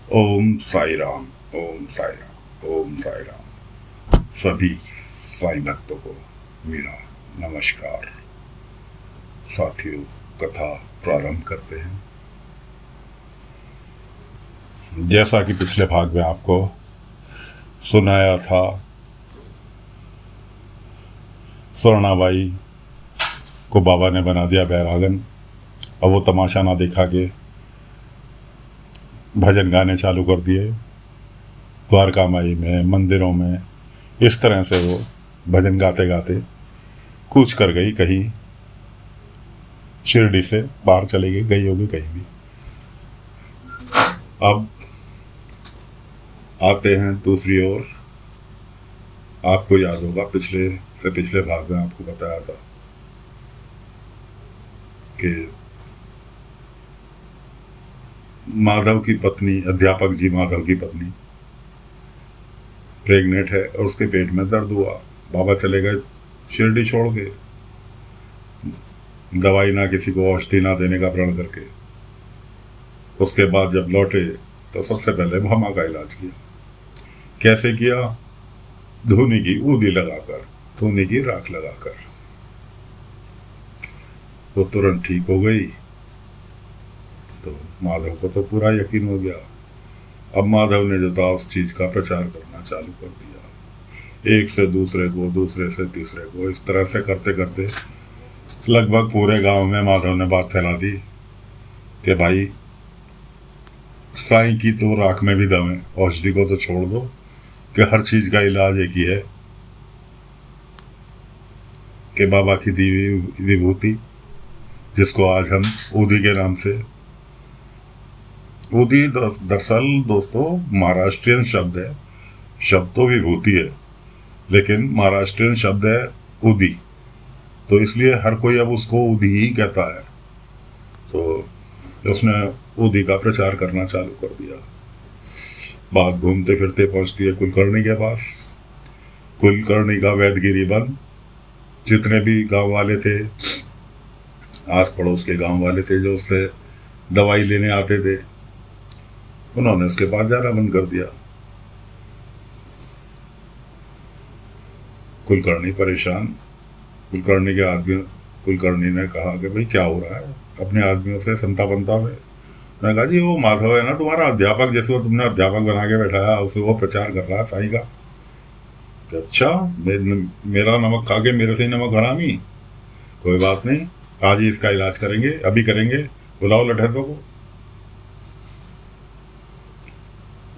ओम साई राम। ओम साई राम। ओम साई राम। सभी साईं भक्तों को मेरा नमस्कार। साथियों, कथा प्रारंभ करते हैं। जैसा कि पिछले भाग में आपको सुनाया था, स्वर्णाबाई को बाबा ने बना दिया बैरागन और वो तमाशा ना दिखा के भजन गाने चालू कर दिए। द्वारका माई में, मंदिरों में इस तरह से वो भजन गाते गाते कूच कर गई, कहीं शिरडी से बाहर चली गई होगी कहीं भी। अब आते हैं दूसरी ओर। आपको याद होगा पिछले भाग में आपको बताया था कि माधव की पत्नी, अध्यापक जी माधव की पत्नी प्रेग्नेंट है और उसके पेट में दर्द हुआ। बाबा चले गए शिरडी छोड़ के, दवाई ना, किसी को औषधि ना देने का प्रण करके। उसके बाद जब लौटे तो सबसे पहले भामा का इलाज किया। कैसे किया? धूनी की ऊदी लगाकर, धूनी की राख लगाकर। वो तुरंत ठीक हो गई। तो माधव को तो पूरा यकीन हो गया। अब माधव ने जो था उस चीज का प्रचार करना चालू कर दिया, एक से दूसरे को, दूसरे से तीसरे को, इस तरह से करते करते लगभग पूरे गांव में माधव ने बात फैला दी कि भाई, साईं की तो राख में भी दम है, औषधि को तो छोड़ दो, कि हर चीज का इलाज एक ही है, कि बाबा की दी हुई विभूति, जिसको आज हम ऊदी के नाम से, ऊदी दरअसल दोस्तों महाराष्ट्रियन शब्द है। शब्द तो विभूति है, लेकिन महाराष्ट्रियन शब्द है ऊदी, तो इसलिए हर कोई अब उसको ऊदी ही कहता है। तो उसने ऊदी का प्रचार करना चालू कर दिया। बात घूमते फिरते पहुंचती है कुलकर्णी के पास। कुलकर्णी का वैदगिरी बन, जितने भी गांव वाले थे, आस पड़ोस के गांव वाले थे जो उससे दवाई लेने आते थे, उन्होंने उसके पास जाना बंद कर दिया। कुलकर्णी परेशान। कुलकर्णी ने कहा कि भाई क्या हो रहा है? अपने आदमियों से संता बनता हुए मैंने कहा, जी वो माधव है ना तुम्हारा अध्यापक, जिसको तुमने अध्यापक बना के बैठाया, उसे वो प्रचार कर रहा है साईं का। तो अच्छा, मेरा नमक खा के मेरे से नमक हरामी, कोई बात नहीं, आज ही इसका इलाज करेंगे, अभी करेंगे, बुलाओ लठैतों को।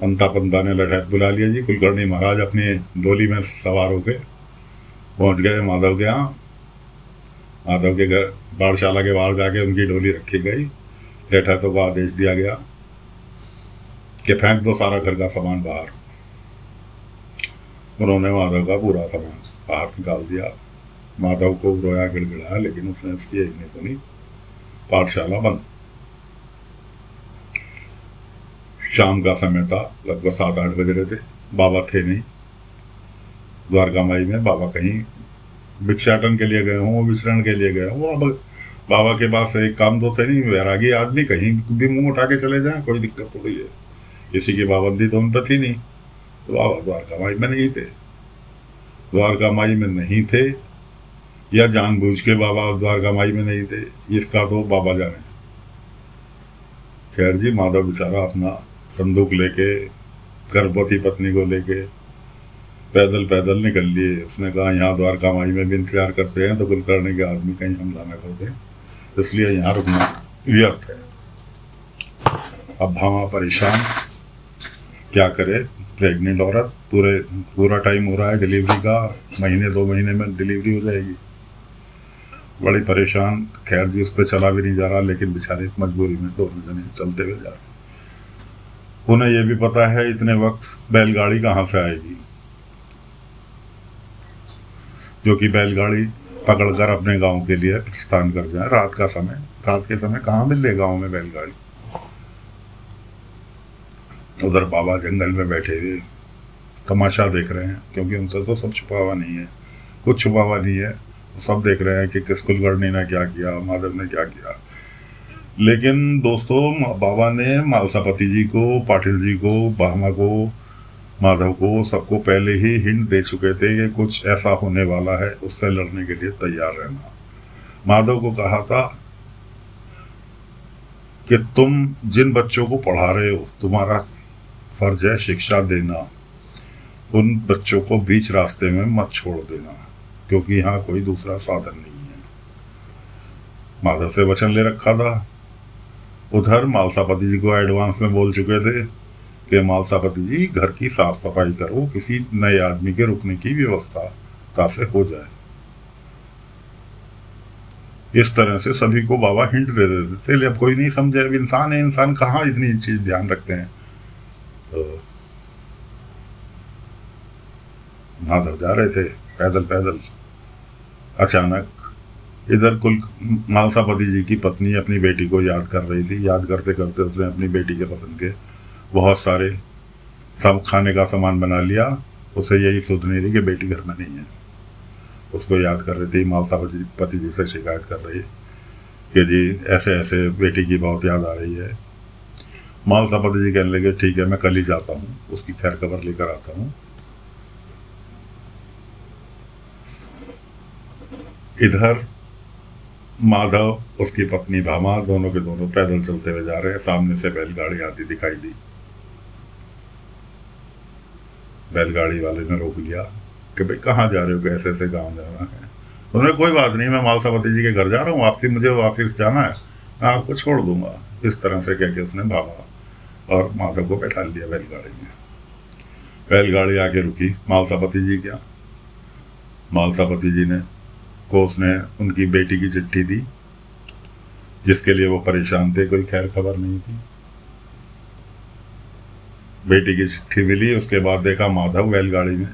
अंता पंता ने लठैत बुला लिया जी। कुलकर्णी महाराज अपनी डोली में सवार होके पहुंच गए माधव के यहाँ। माधव के घर पाठशाला के बाहर जाके उनकी डोली रखी गई। लठैतों को आदेश दिया गया कि फेंक दो सारा घर का सामान बाहर। उन्होंने माधव का पूरा सामान बाहर निकाल दिया। माधव को रोया गिड़गिड़ाया, लेकिन उसने इसकी एक नहीं सुनी। पाठशाला बंद। शाम का समय था, लगभग 7-8 बज रहे थे। बाबा थे नहीं द्वारका माई में। बाबा कहीं भिक्षाटन के लिए गए हों, विचरण के लिए गए हों। अब बाबा के पास एक काम तो थे नहीं, वैरागी आदमी कहीं भी मुंह उठा के चले जाएं, कोई दिक्कत थोड़ी है, किसी की पाबंदी तो उन पर थी नहीं। तो बाबा द्वारका माई में नहीं थे। द्वारका माई में नहीं थे या जानबूझ के बाबा द्वारका माई में नहीं थे, इसका तो बाबा जाने। खैर जी, माधव बेचारा अपना संदूक लेके, गर्भवती पत्नी को लेके पैदल पैदल निकल लिए। उसने कहा यहाँ द्वारका माई में भी इंतजार करते हैं तो कुलकर्णी के आदमी कहीं हमला न कर दें, इसलिए यहाँ रुकना व्यर्थ है। अब भामा परेशान, क्या करे? प्रेग्नेंट औरत, पूरा टाइम हो रहा है डिलीवरी का, महीने 2 महीने में डिलीवरी हो जाएगी। बड़ी परेशान। खैर जी, उस पर चला भी नहीं जा रहा, लेकिन बेचारे मजबूरी में दोनों जने चलते हुए जा रहे। उन्हें यह भी पता है इतने वक्त बैलगाड़ी कहाँ से आएगी, जो कि बैलगाड़ी पकड़कर अपने गांव के लिए प्रस्थान कर जाए। रात के समय कहाँ मिल रही गांव में बैलगाड़ी। उधर बाबा जंगल में बैठे हुए तमाशा देख रहे हैं, क्योंकि उनसे तो सब छुपा हुआ नहीं है, कुछ छुपा हुआ नहीं है। सब देख रहे हैं कि किस कुलकर्णी ने क्या किया, माधव ने क्या किया। लेकिन दोस्तों, बाबा ने मालसापति जी को, पाटिल जी को, भामा को, माधव को, सबको पहले ही हिंट दे चुके थे कि कुछ ऐसा होने वाला है, उससे लड़ने के लिए तैयार रहना। माधव को कहा था कि तुम जिन बच्चों को पढ़ा रहे हो, तुम्हारा फर्ज है शिक्षा देना, उन बच्चों को बीच रास्ते में मत छोड़ देना, क्योंकि यहाँ कोई दूसरा साधन नहीं है। माधव से वचन ले रखा था। उधर मालसापति जी को एडवांस में बोल चुके थे कि मालसापति जी घर की साफ सफाई करो, किसी नए आदमी के रुकने की व्यवस्था तासे हो जाए। इस तरह से सभी को बाबा हिंट दे देते थे। अब कोई नहीं समझे, अब इंसान है, इंसान कहाँ इतनी चीज ध्यान रखते हैं। तो माधव जा रहे थे पैदल पैदल, अचानक इधर कुल मालसापति जी की पत्नी अपनी बेटी को याद कर रही थी। याद करते करते उसने अपनी बेटी के पसंद के बहुत सारे सब खाने का सामान बना लिया। उसे यही सोच नहीं रही कि बेटी घर में नहीं है, उसको याद कर रही थी। मालसापति जी से शिकायत कर रही कि जी ऐसे ऐसे बेटी की बहुत याद आ रही है। मालसापति जी कहने लगे ठीक है, मैं कल ही जाता हूँ, उसकी खैर खबर लेकर आता हूँ। इधर माधव, उसकी पत्नी भामा, दोनों के दोनों पैदल चलते हुए जा रहे हैं। सामने से बैलगाड़ी आती दिखाई दी। बैलगाड़ी वाले ने रोक लिया कि भाई कहाँ जा रहे हो, कैसे ऐसे गाँव जाना है। उन्होंने कोई बात नहीं, मैं मालसापति जी के घर जा रहा हूँ, वापसी मुझे वापस जाना है, मैं आपको छोड़ दूंगा। इस तरह से कह के उसने भामा और माधव को बैठा लिया बैलगाड़ी में। बैलगाड़ी आके रुकी। मालसापति जी क्या, मालसापति जी ने को उसने उनकी बेटी की चिट्ठी दी, जिसके लिए वो परेशान थे, कोई खैर खबर नहीं थी। बेटी की चिट्ठी मिली, उसके बाद देखा माधव बैलगाड़ी में।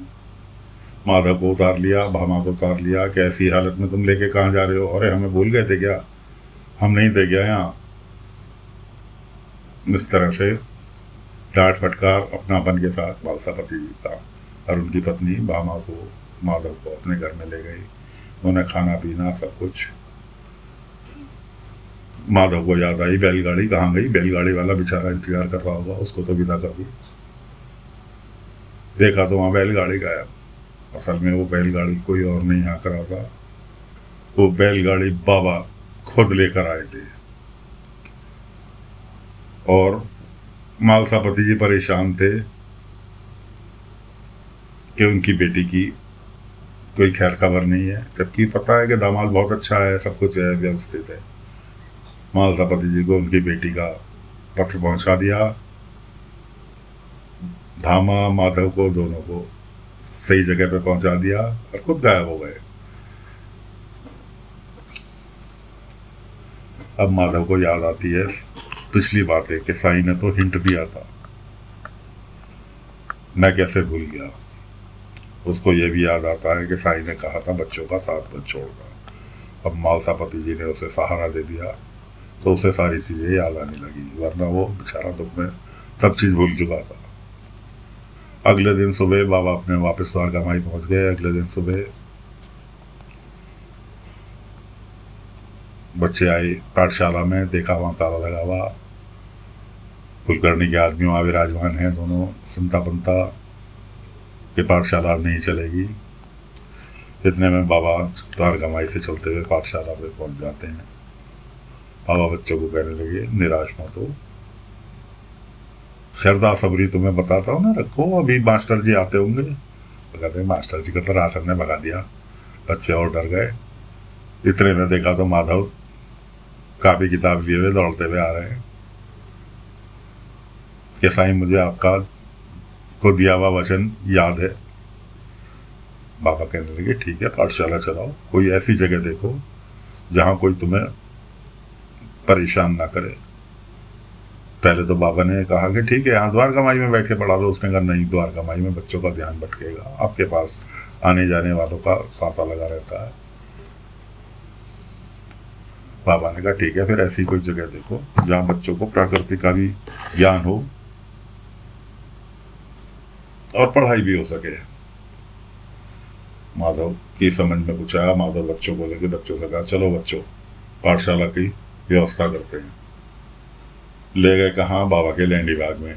माधव को उतार लिया, भामा को उतार लिया कि ऐसी हालत में तुम लेके कहाँ जा रहे हो? अरे हमें भूल गए थे क्या, हम नहीं थे क्या यहाँ? इस तरह से डांट फटकार अपनापन के साथ मालसापति जी का और उनकी पत्नी भामा को, माधव को अपने घर में ले गई। उन्हें खाना पीना सब कुछ। माधव को याद आई बैलगाड़ी कहाँ गई, बैलगाड़ी वाला बेचारा इंतजार कर रहा होगा, उसको तो विदा कर दूं। देखा तो वहाँ बैलगाड़ी गायब। असल में वो बैलगाड़ी कोई और नहीं हाँक रहा था, वो बैलगाड़ी बाबा खुद लेकर आए थे। और मालसापति जी परेशान थे कि उनकी बेटी की कोई खैर खबर नहीं है, जबकि पता है कि दामाद बहुत अच्छा है, सब कुछ है, व्यवस्थित है। मालसापति जी को उनकी बेटी का पत्र पहुंचा दिया। भामा माधव को दोनों को सही जगह पे पहुंचा दिया और खुद गायब हो गए। अब माधव को याद आती है पिछली बातें कि साईं ने तो हिंट दिया था, मैं कैसे भूल गया। उसको ये भी याद आता है कि साईं ने कहा था बच्चों का साथ मत छोड़ना। अब मालसापति जी ने उसे सहारा दे दिया तो उसे सारी चीज़ें याद आने लगी, वरना वो बेचारा दुख में सब चीज़ भूल चुका था। अगले दिन सुबह बाबा अपने वापस द्वारका माई पहुंच गए। अगले दिन सुबह बच्चे आए पाठशाला में, देखा वहाँ ताला लगा हुआ, कुलकर्णी के आदमी वहाँ विराजमान हैं, दोनों सुनता बनता कि पाठशाला नहीं चलेगी। इतने में बाबा द्वारका माई से चलते हुए पाठशाला पे पहुंच जाते हैं। बाबा बच्चों को कहने लगे निराश मत हो, श्रद्धा सबरी तुम्हें बताता हूँ ना, रखो, अभी मास्टर जी आते होंगे। तो कहते हैं मास्टर जी को तो राशन ने भगा दिया। बच्चे और डर गए। इतने में देखा तो माधव कापी किताब लिए हुए दौड़ते हुए आ रहे हैं कि साईं मुझे आपका को दिया हुआ वचन याद है। बाबा कहने लगे ठीक है, पाठशाला चलाओ, कोई ऐसी जगह देखो जहाँ कोई तुम्हें परेशान ना करे। पहले तो बाबा ने कहा कि ठीक है यहाँ द्वारका माई में बैठ के पढ़ा लो। उसने कहा नहीं, द्वारका माई में बच्चों का ध्यान भटकेगा, आपके पास आने जाने वालों का सांसा लगा रहता है। बाबा ने कहा ठीक है, फिर ऐसी कोई जगह देखो जहाँ बच्चों को प्रकृति का भी ज्ञान हो और पढ़ाई भी हो सके। माधव की समझ में कुछ आया। माधव बच्चों को लेके बच्चों से कहा चलो बच्चों, पाठशाला की व्यवस्था करते हैं। ले गए कहाँ? बाबा के लैंडी बाग में,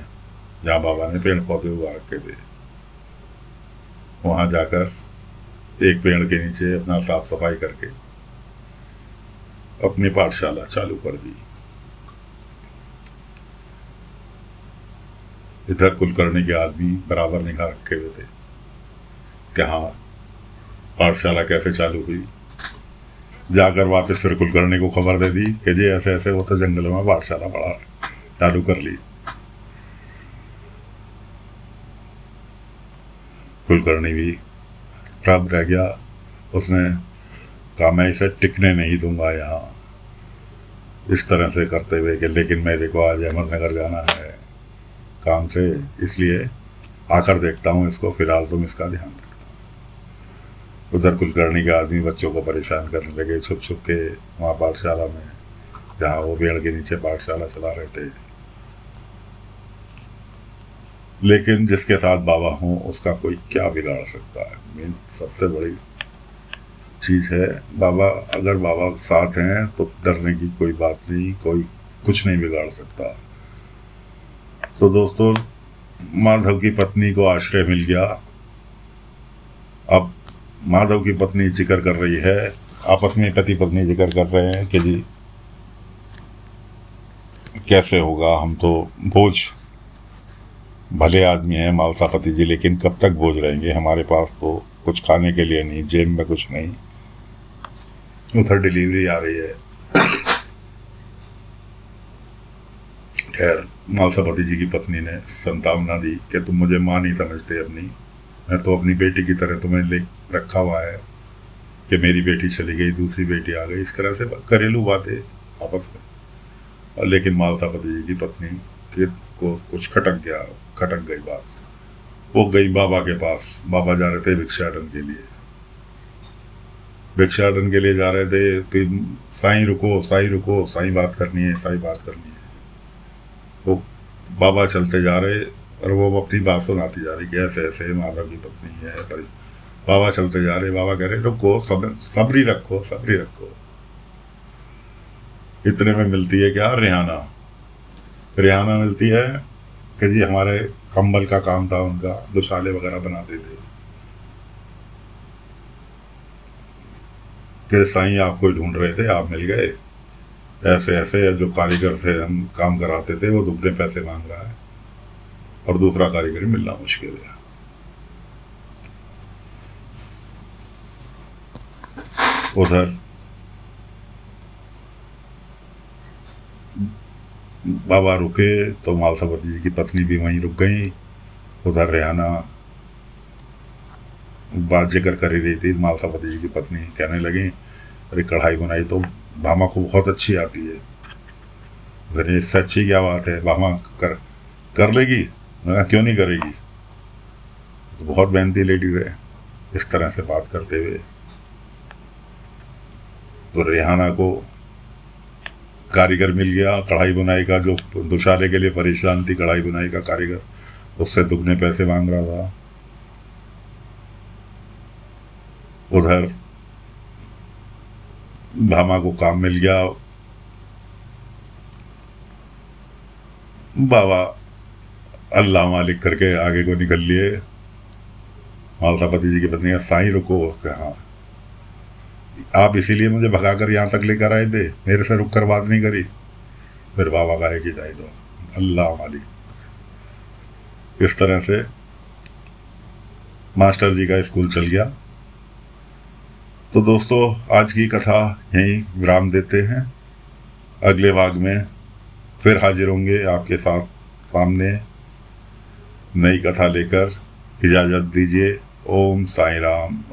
जहाँ बाबा ने पेड़ पौधे उगा रखे थे। वहाँ जाकर एक पेड़ के नीचे अपना साफ सफाई करके अपनी पाठशाला चालू कर दी। इधर कुलकर्णी के आदमी बराबर निगाह रखे हुए थे कि हाँ पाठशाला कैसे चालू हुई। जाकर वापस फिर कुलकर्णी को खबर दे दी कि जी ऐसे ऐसे वो तो जंगलों में पाठशाला पढ़ा चालू कर ली। कुलकर्णी भी खराब रह गया। उसने कहा मैं इसे टिकने नहीं दूंगा यहाँ, इस तरह से करते हुए कि लेकिन मेरे को आज अहमदनगर जाना है काम से, इसलिए आकर देखता हूँ इसको, फिलहाल तुम इसका ध्यान रखना। उधर कुलकर्णी के आदमी बच्चों को परेशान करने लगे छुप छुप के वहाँ पाठशाला में, जहाँ वो पेड़ के नीचे पाठशाला चला रहे थे। लेकिन जिसके साथ बाबा हों उसका कोई क्या बिगाड़ सकता है? मेन सबसे बड़ी चीज़ है बाबा, अगर बाबा साथ हैं तो डरने की कोई बात नहीं, कोई कुछ नहीं बिगाड़ सकता। तो दोस्तों, माधव की पत्नी को आश्रय मिल गया। अब माधव की पत्नी जिक्र कर रही है, आपस में पति पत्नी जिक्र कर रहे हैं कि जी कैसे होगा, हम तो भोज, भले आदमी हैं मालसापति जी, लेकिन कब तक भोज रहेंगे, हमारे पास तो कुछ खाने के लिए नहीं, जेब में कुछ नहीं। उधर डिलीवरी आ रही है। खैर मालसापति जी की पत्नी ने संतावना दी कि तुम मुझे माँ नहीं समझते अपनी, मैं तो अपनी बेटी की तरह तुम्हें ले रखा हुआ है कि मेरी बेटी चली गई, दूसरी बेटी आ गई, इस तरह से घरेलू बातें आपस में। और लेकिन मालसापति जी की पत्नी को कुछ खटक गई बात। वो गई बाबा के पास। बाबा जा रहे थे भिक्षाटन के लिए, भिक्षाटन के लिए जा रहे थे। फिर साईं रुको, साईं रुको, साईं बात करनी है, साईं बात करनी है। वो बाबा चलते जा रहे और वो अपनी बात सुनाती जा रही कि ऐसे ऐसे माधव की पत्नी है। पर बाबा चलते जा रहे, बाबा कह रहे रुको, सबरी रखो, सबरी रखो। इतने में मिलती है क्या? रिहाना मिलती है कि जी हमारे कंबल का काम था उनका, दुशाले वगैरह बनाते थे, कि साईं आपको ढूंढ रहे थे, आप मिल गए। ऐसे ऐसे जो कारीगर से हम काम कराते थे वो दुगने पैसे मांग रहा है और दूसरा कारीगर मिलना मुश्किल है। उधर बाबा रुके तो मालसापति जी की पत्नी भी वहीं रुक गई। उधर रेहाना बात जिक्र कर ही रही थी। मालसापति जी की पत्नी कहने लगी अरे कढ़ाई बुनाई तो भामा को बहुत अच्छी आती है। अरे इससे अच्छी क्या बात है, भामा कर लेगी, क्यों नहीं करेगी, तो बहुत मेहनती लेडी है। इस तरह से बात करते हुए तो रेहाना को कारीगर मिल गया कढ़ाई बुनाई का, जो दुशाले के लिए परेशान थी, कढ़ाई बुनाई का कारीगर, उससे दुगने पैसे मांग रहा था। उधर भामा को काम मिल गया। बाबा अल्लाह मालिक करके आगे को निकल लिए। मालसापति जी की पत्नी का साईं रुको, हाँ आप इसीलिए मुझे भगाकर यहाँ तक लेकर आए थे, मेरे से रुक कर बात नहीं करी। फिर बाबा का एक ही डायलॉग, अल्लाह मालिक। इस तरह से मास्टर जी का स्कूल चल गया। तो दोस्तों आज की कथा यहीं विराम देते हैं। अगले भाग में फिर हाजिर होंगे आपके साथ सामने नई कथा लेकर। इजाज़त दीजिए। ओम साईं राम।